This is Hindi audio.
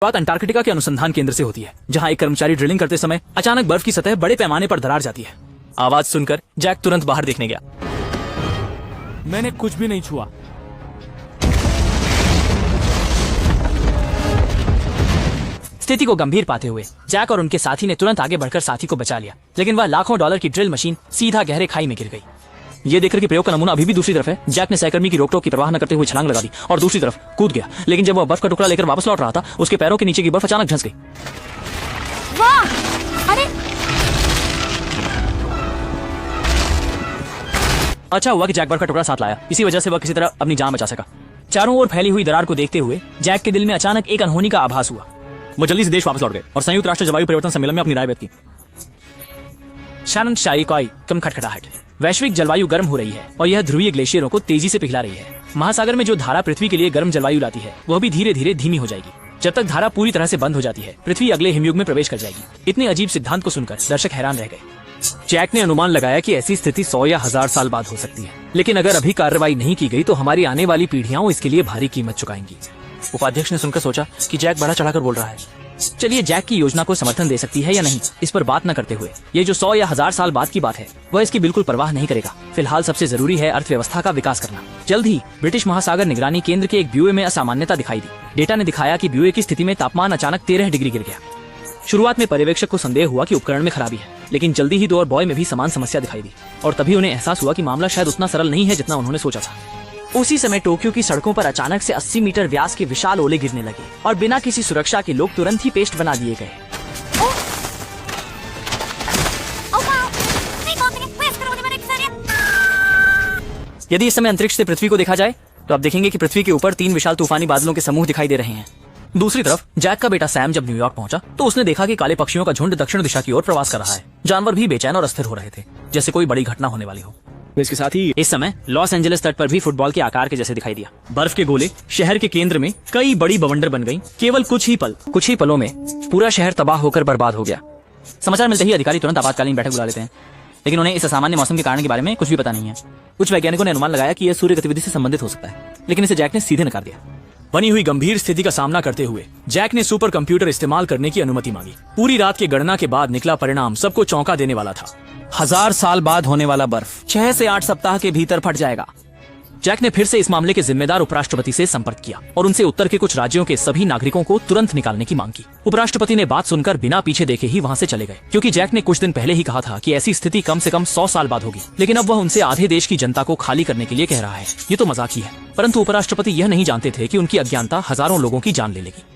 बात अंटार्कटिका के अनुसंधान केंद्र से होती है, जहां एक कर्मचारी ड्रिलिंग करते समय अचानक बर्फ की सतह बड़े पैमाने पर दरार जाती है। आवाज सुनकर जैक तुरंत बाहर देखने गया। मैंने कुछ भी नहीं छुआ। स्थिति को गंभीर पाते हुए जैक और उनके साथी ने तुरंत आगे बढ़कर साथी को बचा लिया, लेकिन वह लाखों डॉलर की ड्रिल मशीन सीधा गहरे खाई में गिर गई। ये देखकर कि प्रयोग का नमूना अभी भी दूसरी तरफ है, जैक ने सहकर्मी की रोकटोक की परवाह न करते हुए छलांग लगा दी और दूसरी तरफ कूद गया। लेकिन जब वह बर्फ का टुकड़ा लेकर वापस लौट रहा था, उसके पैरों के नीचे की बर्फ अचानक धंस गई। वाह! अरे अच्छा हुआ कि जैक बर्फ का टुकड़ा साथ लाया, इसी वजह से वह किसी तरह अपनी जान बचा सका। चारों ओर फैली हुई दरार को देखते हुए जैक के दिल में अचानक एक अनहोनी का आभास हुआ। वो जल्दी से देश वापस लौट गए और संयुक्त राष्ट्र जलवायु परिवर्तन सम्मेलन में अपनी राय व्यक्त की। शानन शाई कॉई कम खटखटाहट। वैश्विक जलवायु गर्म हो रही है और यह ध्रुवीय ग्लेशियरों को तेजी से पिघला रही है। महासागर में जो धारा पृथ्वी के लिए गर्म जलवायु लाती है, वह भी धीरे धीरे धीमी हो जाएगी। जब तक धारा पूरी तरह से बंद हो जाती है, पृथ्वी अगले हिमयुग में प्रवेश कर जाएगी। इतने अजीब सिद्धांत को सुनकर दर्शक हैरान रह गए। जैक ने अनुमान लगाया कि ऐसी स्थिति 100 या 1000 साल बाद हो सकती है, लेकिन अगर अभी कार्रवाई नहीं की गई तो हमारी आने वाली पीढ़ियां इसके लिए भारी कीमत चुकाएंगी। उपाध्यक्ष ने सुनकर सोचा कि जैक बड़ा चढ़ाकर बोल रहा है। चलिए जैक की योजना को समर्थन दे सकती है या नहीं, इस पर बात न करते हुए ये जो 100 या 1000 साल बाद की बात है, वह इसकी बिल्कुल परवाह नहीं करेगा। फिलहाल सबसे जरूरी है अर्थव्यवस्था का विकास करना। जल्द ही ब्रिटिश महासागर निगरानी केंद्र के एक ब्यूए में असामान्यता दिखाई दी। डेटा ने दिखाया कि ब्यूए की स्थिति में तापमान अचानक 13 डिग्री गिर गया। शुरुआत में पर्यवेक्षक को संदेह हुआ कि उपकरण में खराबी है, लेकिन जल्दी ही 2 और बॉय में भी समान समस्या दिखाई दी और तभी उन्हें एहसास हुआ कि मामला शायद उतना सरल नहीं है जितना उन्होंने सोचा था। उसी समय टोक्यो की सड़कों पर अचानक से 80 मीटर व्यास के विशाल ओले गिरने लगे और बिना किसी सुरक्षा के लोग तुरंत ही पेस्ट बना दिए गए। यदि इस समय अंतरिक्ष से पृथ्वी को देखा जाए तो आप देखेंगे कि पृथ्वी के ऊपर 3 विशाल तूफानी बादलों के समूह दिखाई दे रहे हैं। दूसरी तरफ जैक का बेटा सैम जब न्यूयॉर्क पहुंचा तो उसने देखा कि काले पक्षियों का झुंड दक्षिण दिशा की ओर प्रवास कर रहा है। जानवर भी बेचैन और अस्थिर हो रहे थे, जैसे कोई बड़ी घटना होने वाली हो। इसके साथ ही इस समय लॉस एंजलिस तट पर भी फुटबॉल के आकार के जैसे दिखाई दिया। बर्फ के गोले शहर के केंद्र में कई बड़ी बवंडर बन गईं। केवल कुछ ही पलों में पूरा शहर तबाह होकर बर्बाद हो गया। समाचार मिलते ही अधिकारी तुरंत आपातकालीन बैठक बुला लेते हैं, लेकिन उन्हें इस असामान्य मौसम के कारण के बारे में कुछ भी पता नहीं है। कुछ वैज्ञानिकों ने अनुमान लगाया कि यह सूर्य गतिविधि से संबंधित हो सकता है, लेकिन इसे जैक ने सीधे नकार दिया। बनी हुई गंभीर स्थिति का सामना करते हुए जैक ने सुपर कंप्यूटर इस्तेमाल करने की अनुमति मांगी। पूरी रात की गणना के बाद निकला परिणाम सबको चौंका देने वाला था। 1000 साल बाद होने वाला बर्फ 6 से 8 सप्ताह के भीतर फट जाएगा। जैक ने फिर से इस मामले के जिम्मेदार उपराष्ट्रपति से संपर्क किया और उनसे उत्तर के कुछ राज्यों के सभी नागरिकों को तुरंत निकालने की मांग की। उपराष्ट्रपति ने बात सुनकर बिना पीछे देखे ही वहां से चले गए, क्योंकि जैक ने कुछ दिन पहले ही कहा था कि ऐसी स्थिति कम से कम 100 साल बाद होगी। लेकिन अब वह उनसे आधे देश की जनता को खाली करने के लिए कह रहा है। ये तो मजाक ही है, परंतु उपराष्ट्रपति यह नहीं जानते थे कि उनकी अज्ञानता हजारों लोगों की जान ले लेगी।